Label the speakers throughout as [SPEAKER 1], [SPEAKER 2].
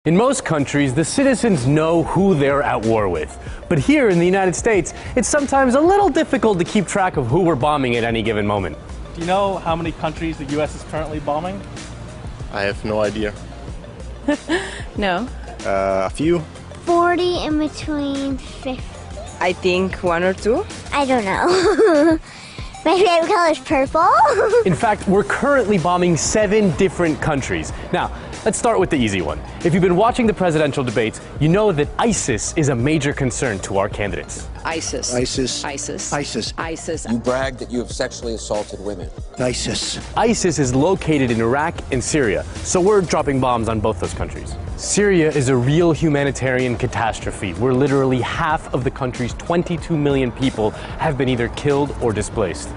[SPEAKER 1] In most countries, the citizens know who they're at war with. But here in the United States, it's sometimes a little difficult to keep track of who we're bombing at any given moment.
[SPEAKER 2] Do you know how many countries the U.S. is currently bombing?
[SPEAKER 3] I have no idea.
[SPEAKER 4] No.
[SPEAKER 3] A few?
[SPEAKER 5] 40 in between 50.
[SPEAKER 4] I think one or two.
[SPEAKER 5] I don't know. My favorite color is purple.
[SPEAKER 1] In fact, we're currently bombing 7 different countries. Now, let's start with the easy one. If you've been watching the presidential debates, you know that ISIS is a major concern to our candidates.
[SPEAKER 6] ISIS.
[SPEAKER 7] ISIS.
[SPEAKER 6] ISIS.
[SPEAKER 7] ISIS.
[SPEAKER 6] ISIS.
[SPEAKER 8] You brag that you have sexually assaulted women.
[SPEAKER 7] ISIS.
[SPEAKER 1] ISIS is located in Iraq and Syria, so we're dropping bombs on both those countries. Syria is a real humanitarian catastrophe where literally half of the country's 22 million people have been either killed or displaced.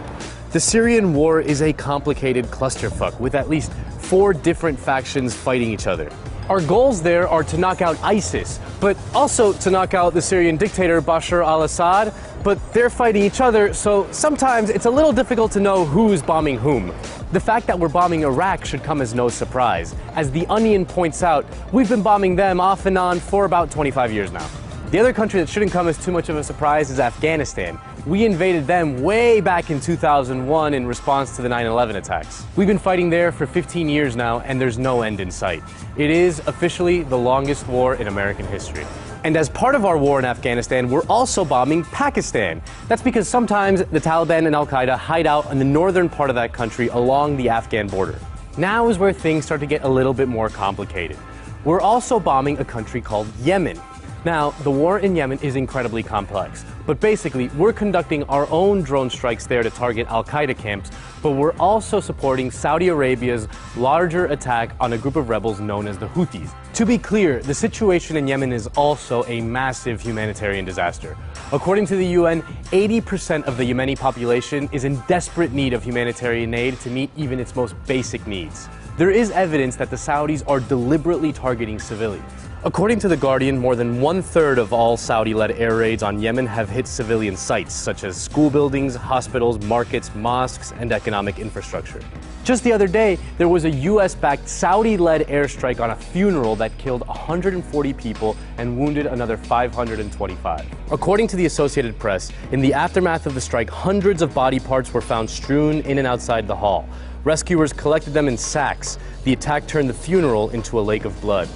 [SPEAKER 1] The Syrian war is a complicated clusterfuck with at least 4 different factions fighting each other. Our goals there are to knock out ISIS, but also to knock out the Syrian dictator Bashar al-Assad, but they're fighting each other, so sometimes it's a little difficult to know who's bombing whom. The fact that we're bombing Iraq should come as no surprise. As The Onion points out, we've been bombing them off and on for about 25 years now. The other country that shouldn't come as too much of a surprise is Afghanistan. We invaded them way back in 2001 in response to the 9/11 attacks. We've been fighting there for 15 years now, and there's no end in sight. It is officially the longest war in American history. And as part of our war in Afghanistan, we're also bombing Pakistan. That's because sometimes the Taliban and Al-Qaeda hide out in the northern part of that country along the Afghan border. Now is where things start to get a little bit more complicated. We're also bombing a country called Yemen. Now, the war in Yemen is incredibly complex, but basically, we're conducting our own drone strikes there to target Al-Qaeda camps, but we're also supporting Saudi Arabia's larger attack on a group of rebels known as the Houthis. To be clear, the situation in Yemen is also a massive humanitarian disaster. According to the UN, 80% of the Yemeni population is in desperate need of humanitarian aid to meet even its most basic needs. There is evidence that the Saudis are deliberately targeting civilians. According to The Guardian, more than 1/3 of all Saudi-led air raids on Yemen have hit civilian sites, such as school buildings, hospitals, markets, mosques, and economic infrastructure. Just the other day, there was a U.S.-backed Saudi-led airstrike on a funeral that killed 140 people and wounded another 525. According to the Associated Press, in the aftermath of the strike, hundreds of body parts were found strewn in and outside the hall. Rescuers collected them in sacks. The attack turned the funeral into a lake of blood.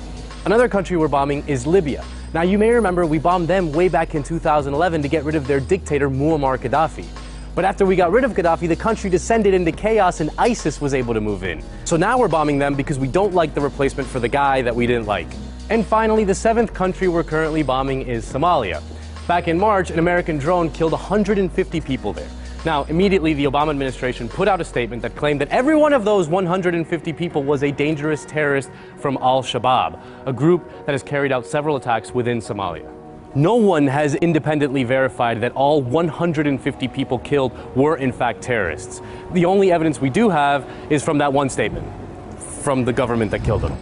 [SPEAKER 1] Another country we're bombing is Libya. Now, you may remember we bombed them way back in 2011 to get rid of their dictator Muammar Gaddafi. But after we got rid of Gaddafi, the country descended into chaos and ISIS was able to move in. So now we're bombing them because we don't like the replacement for the guy that we didn't like. And finally, the 7th country we're currently bombing is Somalia. Back in March, an American drone killed 150 people there. Now, immediately, the Obama administration put out a statement that claimed that every one of those 150 people was a dangerous terrorist from Al-Shabaab, a group that has carried out several attacks within Somalia. No one has independently verified that all 150 people killed were in fact terrorists. The only evidence we do have is from that one statement, from the government that killed them.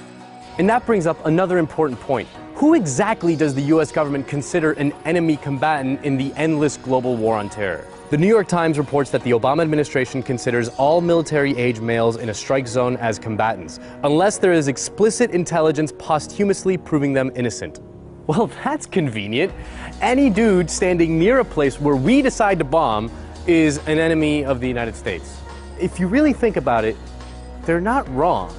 [SPEAKER 1] And that brings up another important point. Who exactly does the U.S. government consider an enemy combatant in the endless global war on terror? The New York Times reports that the Obama administration considers all military-age males in a strike zone as combatants, unless there is explicit intelligence posthumously proving them innocent. Well, that's convenient. Any dude standing near a place where we decide to bomb is an enemy of the United States. If you really think about it, they're not wrong.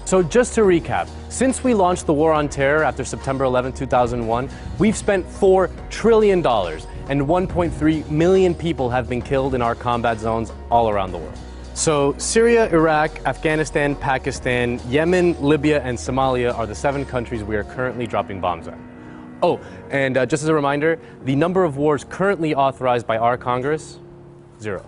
[SPEAKER 1] So just to recap, since we launched the war on terror after September 11, 2001, we've spent $4 trillion and 1.3 million people have been killed in our combat zones all around the world. So Syria, Iraq, Afghanistan, Pakistan, Yemen, Libya, and Somalia are the 7 countries we are currently dropping bombs at. Oh, and just as a reminder, the number of wars currently authorized by our Congress, 0.